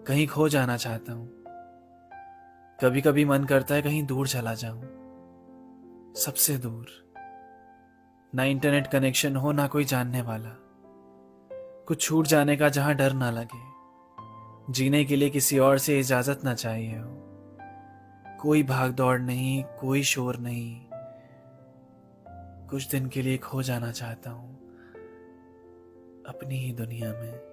कहीं खो जाना चाहता हूँ। कभी कभी मन करता है कहीं दूर चला जाऊं, सबसे दूर। ना इंटरनेट कनेक्शन हो, ना कोई जानने वाला। कुछ छूट जाने का जहां डर ना लगे। जीने के लिए किसी और से इजाजत ना चाहिए हो। कोई भाग दौड़ नहीं, कोई शोर नहीं। कुछ दिन के लिए खो जाना चाहता हूं अपनी ही दुनिया में।